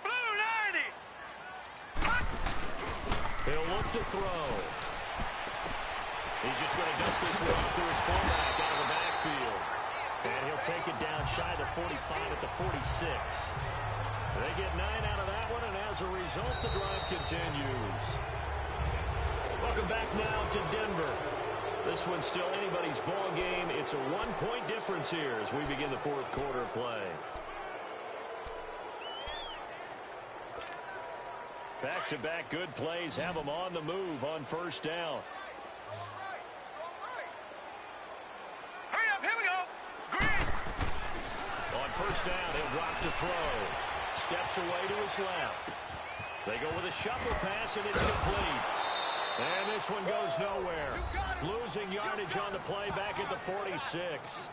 Blue 90! He'll look to throw. He's just going to dust this one off to his fullback out of the backfield. And he'll take it down shy of the 45 at the 46. They get 9 out of that one, and as a result, the drive continues. Welcome back now to Denver. This one's still anybody's ball game. It's a 1-point difference here as we begin the fourth quarter of play. Back-to-back good plays have them on the move on first down. Hurry up, here we go. Green. On first down, he'll drop to throw. Steps away to his left. They go with a shuffle pass, and it's complete. And this one goes nowhere. Losing yardage on the play back at the 46.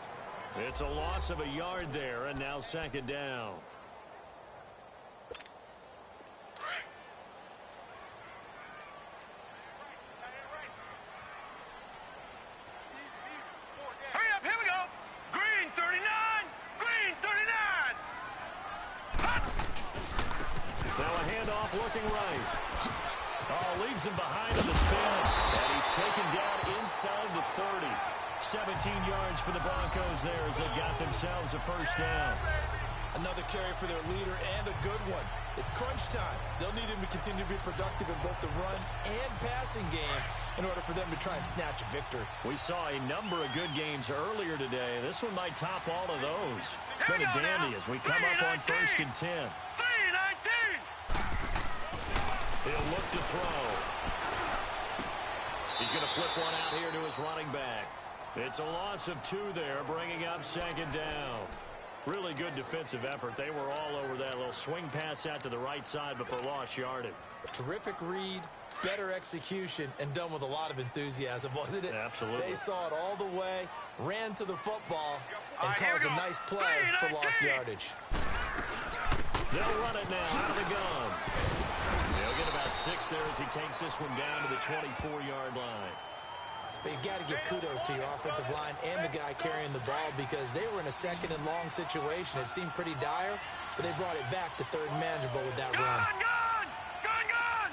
It's a loss of a yard there, and now second down. Hurry up, here we go. Green 39. Green 39. Now a handoff looking right. Oh, leaves him behind on the spin. And he's taken down inside the 30. 17 yards for the Broncos there as they got themselves a first down. Another carry for their leader and a good one. It's crunch time. They'll need him to continue to be productive in both the run and passing game in order for them to try and snatch a victory. We saw a number of good games earlier today. This one might top all of those. It's been a dandy as we come up on first and 10. 3-19. He'll look to throw. He's going to flip one out here to his running back. It's a loss of 2 there, bringing up second down. Really good defensive effort. They were all over that little swing pass out to the right side before lost yardage. Terrific read, better execution, and done with a lot of enthusiasm, wasn't it? Absolutely. They saw it all the way, ran to the football, and Here we caused a go. nice play for lost yardage. They'll run it now out of the gun. They'll get about 6 there as he takes this one down to the 24-yard line. But you got to give kudos to your offensive line and the guy carrying the ball because they were in a second and long situation. It seemed pretty dire, but they brought it back to third and manageable with that run. Gone! Gone! Gone!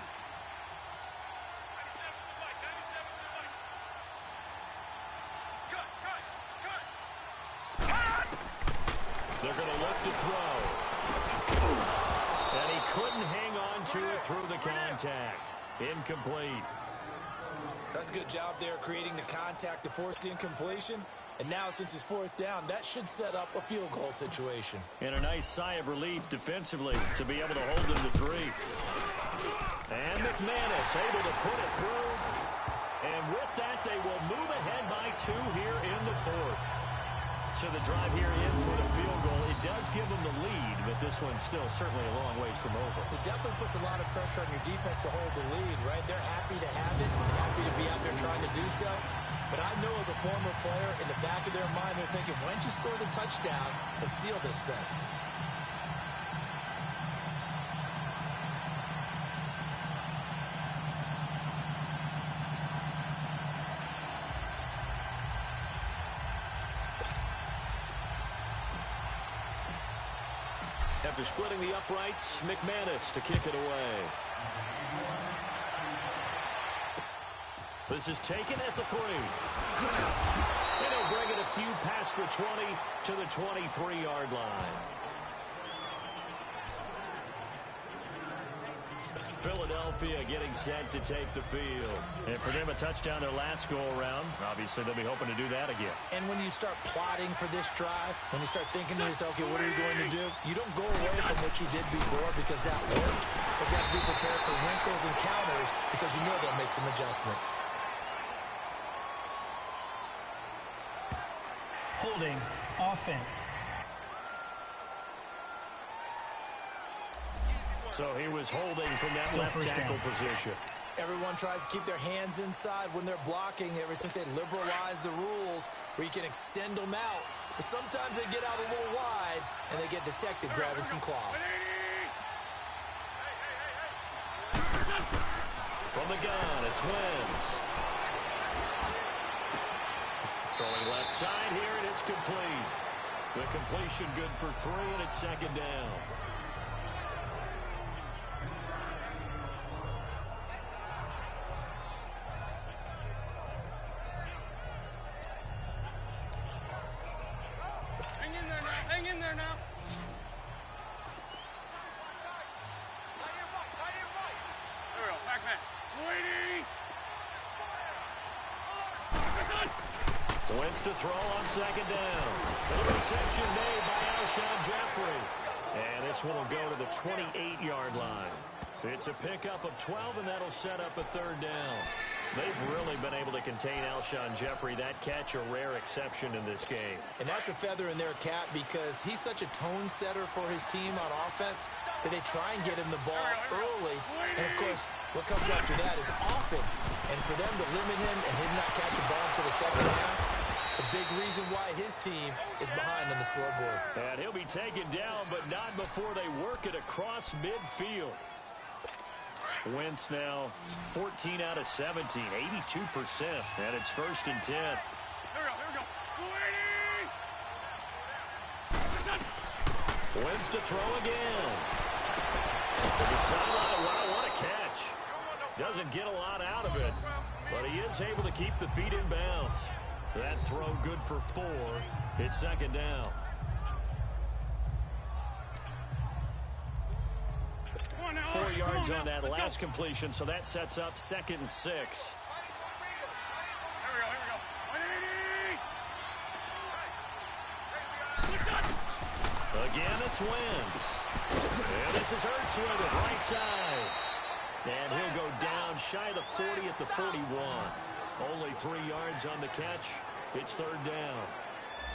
They're going to look to throw. And he couldn't hang on to it through the contact. Incomplete. That's a good job there creating the contact to force the incompletion. And now, since it's fourth down, that should set up a field goal situation. And a nice sigh of relief defensively to be able to hold them to 3. And McManus able to put it through. And with that, they will move ahead by 2 here in the fourth. So the drive here ends with a field goal. It does give them the lead, but this one's still certainly a long ways from over. It definitely puts a lot of pressure on your defense to hold the lead, right? They're happy to have it, happy to be out there trying to do so. But I know as a former player, in the back of their mind, they're thinking, why don't you score the touchdown and seal this thing? After splitting the uprights, McManus to kick it away. This is taken at the 3. And he'll bring it a few past the 20 to the 23-yard line. Philadelphia getting set to take the field. And for them, a touchdown their last go-around. Obviously, they'll be hoping to do that again. And when you start plotting for this drive, when you start thinking to yourself, okay, what are you going to do? You don't go away from what you did before because that worked. But you have to be prepared for wrinkles and counters because you know they'll make some adjustments. Holding offense. So he was holding from that left tackle position. Everyone tries to keep their hands inside when they're blocking ever since they liberalized the rules where you can extend them out. But sometimes they get out a little wide and they get detected grabbing some cloth. From the gun, it's Wentz. Throwing left side here, and it's complete. The completion good for 3, and it's second down. wants to throw on second down. Interception made by Alshon Jeffrey. And this one will go to the 28-yard line. It's a pickup of 12, and that'll set up a third down. They've really been able to contain Alshon Jeffrey. That catch a rare exception in this game. And that's a feather in their cap because he's such a tone setter for his team on offense that they try and get him the ball early. And, of course, what comes after that is often. And for them to limit him and him not catch a ball until the second half, it's a big reason why his team is behind on the scoreboard. And he'll be taken down, but not before they work it across midfield. Wentz now 14 out of 17, 82%. And it's 1st and 10. Here we go. Wentz to throw again. To the sideline. Wow, what a catch. Doesn't get a lot out of it, but he is able to keep the feet in bounds. That throw good for 4. It's second down. 4 yards on that last completion, so that sets up 2nd and 6. Here we go. Again, it's Wentz. And this is Hurts with it, right side. And he'll go down shy of the 40 at the 41. Only 3 yards on the catch. It's third down.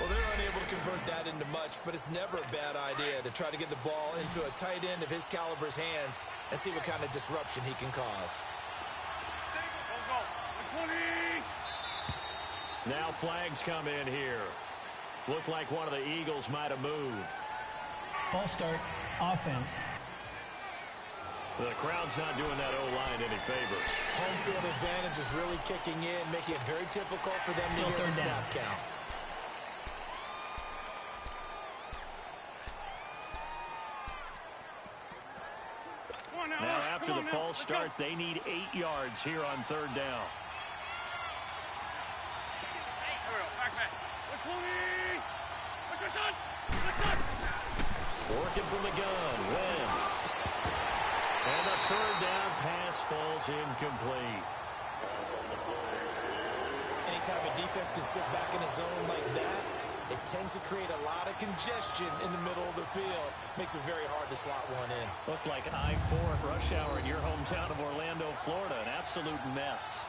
Well, they're unable to convert that into much, but it's never a bad idea to try to get the ball into a tight end of his caliber's hands and see what kind of disruption he can cause. Now flags come in here. Looked like one of the Eagles might have moved. False start, offense. The crowd's not doing that O-line any favors. Home field advantage is really kicking in, making it very difficult for them to get a snap count. Now after the false start, they need 8 yards here on third down. Working from the gun, Wentz. And the third down pass falls incomplete. Anytime a defense can sit back in a zone like that, it tends to create a lot of congestion in the middle of the field. Makes it very hard to slot one in. Looked like I-4 at rush hour in your hometown of Orlando, Florida. An absolute mess.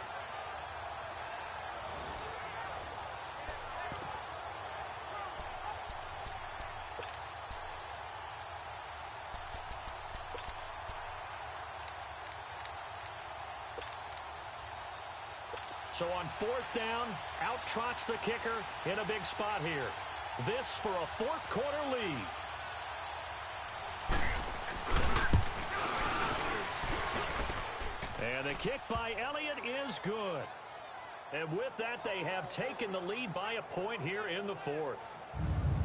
So on fourth down, out trots the kicker in a big spot here. This for a fourth quarter lead. And the kick by Elliott is good. And with that, they have taken the lead by a point here in the fourth.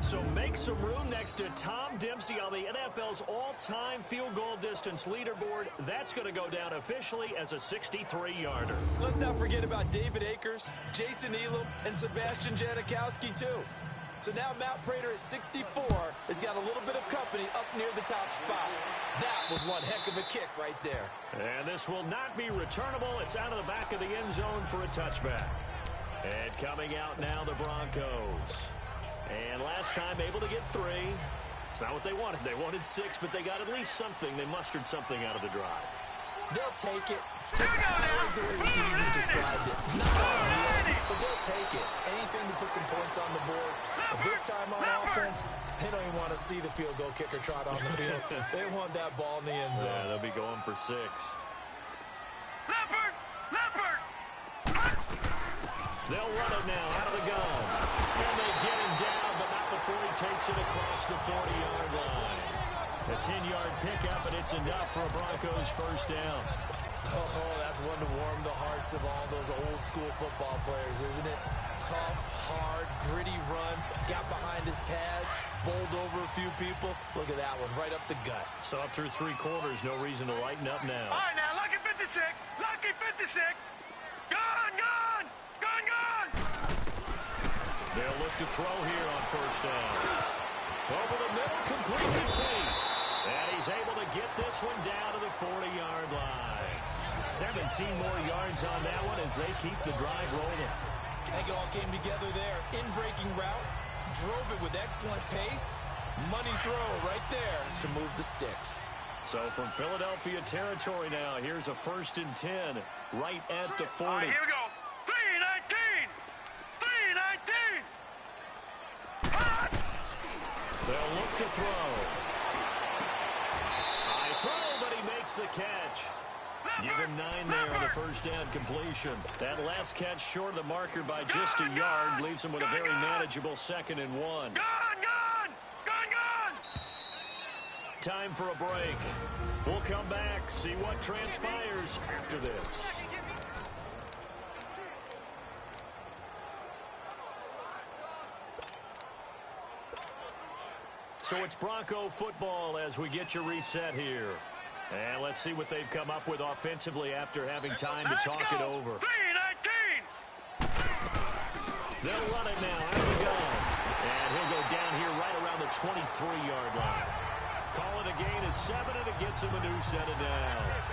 So make some room next to Tom Dempsey on the NFL's all-time field goal distance leaderboard. That's going to go down officially as a 63-yarder. Let's not forget about David Akers, Jason Elam, and Sebastian Janikowski, too. So now Matt Prater at 64 has got a little bit of company up near the top spot. That was one heck of a kick right there. And this will not be returnable. It's out of the back of the end zone for a touchback. And coming out now, the Broncos. And last time able to get 3. It's not what they wanted. They wanted 6, but they got at least something. They mustered something out of the drive. They'll take it. Just like the way he described it. Not ideal, but they'll take it. Anything to put some points on the board. But this time on offense, they don't even want to see the field goal kicker trot on the field. They want that ball in the end zone. Yeah, they'll be going for 6. Leopard! They'll run it now out of the gun. And they get him down, but not before he takes it across the 40-yard line. A 10-yard pickup, and it's enough for a Broncos first down. Oh, that's one to warm the hearts of all those old-school football players, isn't it? Tough, hard, gritty run. Got behind his pads, bowled over a few people. Look at that one, right up the gut. So up through 3 quarters, no reason to lighten up now. All right, now, lucky 56. Lucky 56. Gone! They'll look to throw here on first down. Over the middle, complete to Tate. And he's able to get this one down to the 40-yard line. 17 more yards on that one as they keep the drive rolling. I think it all came together there. In-breaking route, drove it with excellent pace. Money throw right there to move the sticks. So from Philadelphia territory now, here's a 1st and 10 right at the 40. All right, here we go. 3-19. 3-19. They'll look to throw. High throw, but he makes the catch. Give him 9 there on the first down completion. That last catch short of the marker by just a yard leaves him with a very manageable 2nd and 1. Gone. Time for a break. We'll come back, see what transpires after this. So it's Bronco football as we get your reset here. And let's see what they've come up with offensively after having time to talk it over. 3-19. They'll run it now out of the gun. And he'll go down here right around the 23-yard line. Call it a gain of 7, and it gets him a new set of downs.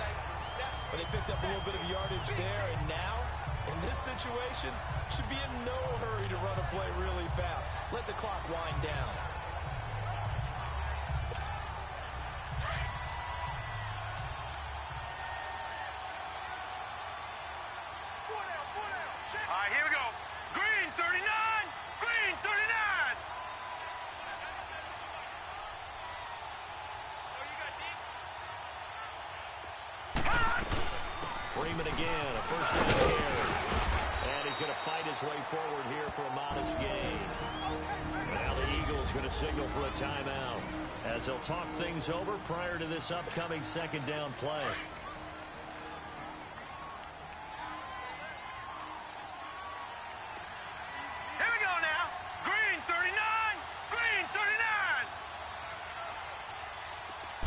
But they picked up a little bit of yardage there, and now, in this situation, should be in no hurry to run a play really fast. Let the clock wind down. All right, here we go. Green 39. Green 39. Freeman again, a first down carry. And he's going to fight his way forward here for a modest gain. Now the Eagles going to signal for a timeout as they'll talk things over prior to this upcoming 2nd down play. Here we go now. Green 39. Green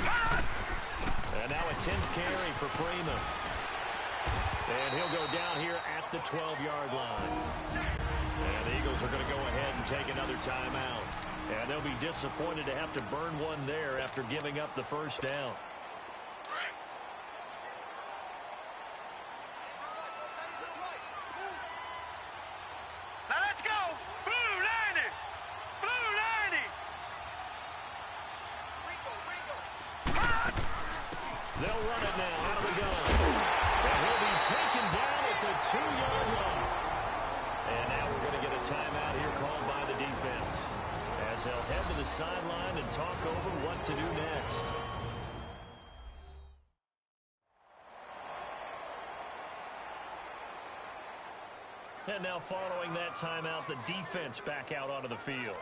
39. And now a 10th carry for Freeman. And he'll go down here at the 12-yard line. And the Eagles are going to go ahead and take another timeout. And they'll be disappointed to have to burn one there after giving up the first down. Now let's go. Blue 90. Blue 90. They'll run it now out of the gun. And he'll be taken down at the 2-yard line. And now we're going to get a timeout here called by the defense as they'll head to the sideline and talk over what to do next. And now following that timeout, the defense back out onto the field.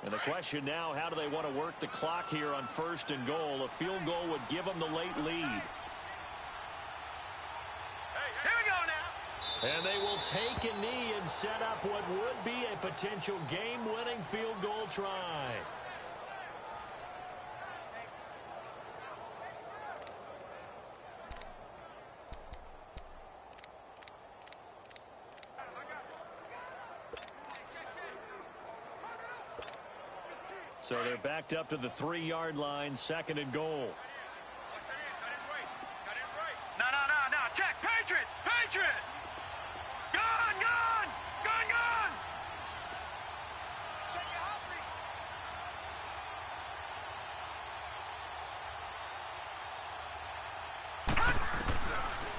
And the question now, how do they want to work the clock here on 1st and goal? A field goal would give them the late lead. Here we go now. And they will take a knee and set up what would be a potential game-winning field goal try. So they're backed up to the 3-yard line, 2nd and goal. No. Check. Patriot. Gone.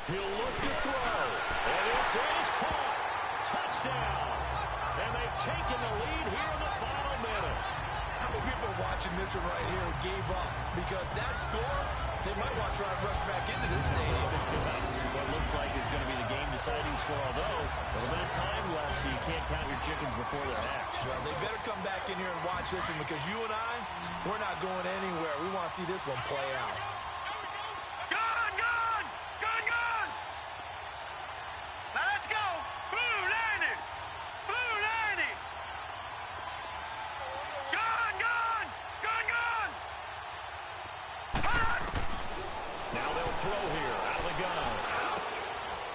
He'll look to throw. And this is caught. Touchdown. And they've taken the lead here in the final minute. How many people are watching this one right here who gave up? Because that score, they might want to try and rush back into this stadium. What looks like is going to be the game-deciding score, although a little bit of time left, so you can't count your chickens before they're hatched. Well, they better come back in here and watch this one because you and I, we're not going anywhere. We want to see this one play out. Gone. Now let's go. Blue 90. throw here out of the gun.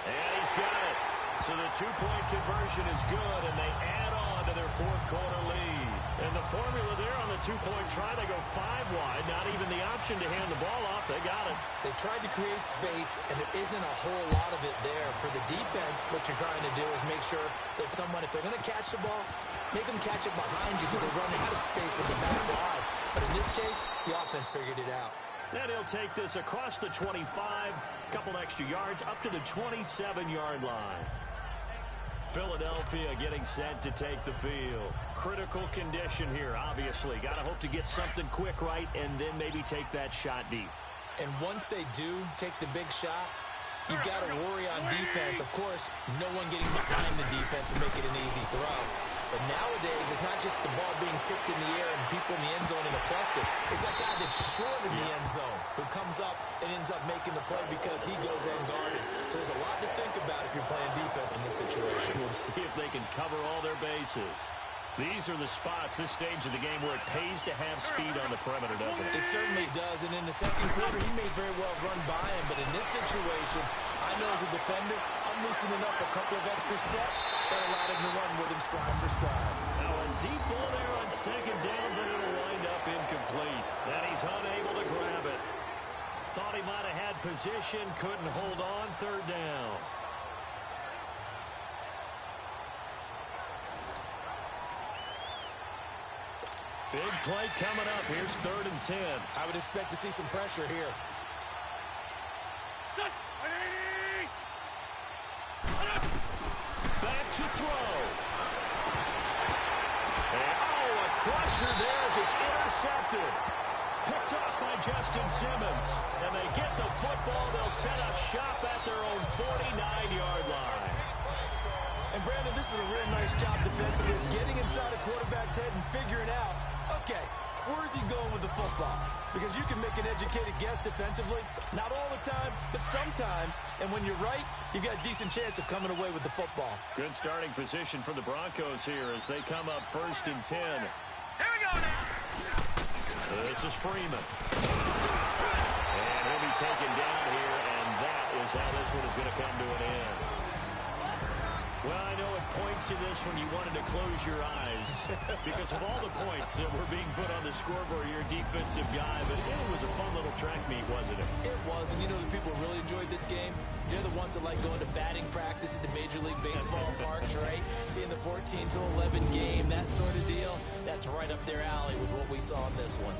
And he's got it. So the two-point conversion is good, and they add on to their fourth quarter lead. And the formula there on the two-point try, they go 5 wide. Not even the option to hand the ball off. They got it. They tried to create space, and there isn't a whole lot of it there. For the defense, what you're trying to do is make sure that if they're going to catch the ball, make them catch it behind you because they run out of space with the back wide. But in this case, the offense figured it out. And he'll take this across the 25, a couple extra yards, up to the 27-yard line. Philadelphia getting set to take the field. Critical condition here, obviously. Got to hope to get something quick right and then maybe take that shot deep. And once they do take the big shot, you've got to worry on defense. Of course, no one getting behind the defense and make it an easy throw. But nowadays, it's not just the ball being tipped in the air and people in the end zone in a cluster. It's that guy that's short in the end zone who comes up and ends up making the play because he goes unguarded. So there's a lot to think about if you're playing defense in this situation. We'll see if they can cover all their bases. These are the spots, this stage of the game, where it pays to have speed on the perimeter, doesn't it? It certainly does. And in the second quarter, he may very well run by him. But in this situation, I know as a defender, I'm loosening up a couple of extra steps that allowed him to run with him stride for stride. Now a deep ball there on second down, but it'll wind up incomplete. And he's unable to grab it. Thought he might have had position, couldn't hold on, third down. Big play coming up. Here's 3rd and 10. I would expect to see some pressure here. Back to throw. And, a crusher there as it's intercepted. Picked off by Justin Simmons. And they get the football. They'll set up shop at their own 49-yard line. And, Brandon, this is a real nice job defensively, getting inside a quarterback's head and figuring out, okay, where's he going with the football? Because you can make an educated guess defensively. Not all the time, but sometimes. And when you're right, you've got a decent chance of coming away with the football. Good starting position for the Broncos here as they come up 1st and 10. Here we go now. This is Freeman. And he'll be taken down here, and that is how this one is going to come to an end. Well, I know at points in this when you wanted to close your eyes because of all the points that were being put on the scoreboard. You're a defensive guy, but it was a fun little track meet, wasn't it? It was, and you know the people who really enjoyed this game? They're the ones that like going to batting practice at the Major League Baseball parks, right? Seeing the 14-11 game, that sort of deal. That's right up their alley with what we saw in this one.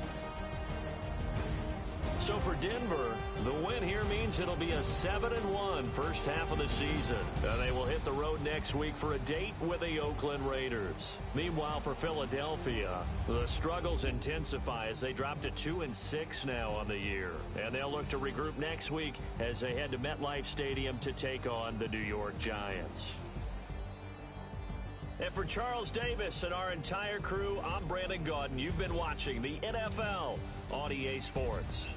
So for Denver, the win here means it'll be a 7-1 first half of the season. They will hit the road next week for a date with the Oakland Raiders. Meanwhile, for Philadelphia, the struggles intensify as they drop to 2-6 now on the year. And they'll look to regroup next week as they head to MetLife Stadium to take on the New York Giants. And for Charles Davis and our entire crew, I'm Brandon Gaudin. You've been watching the NFL on EA Sports.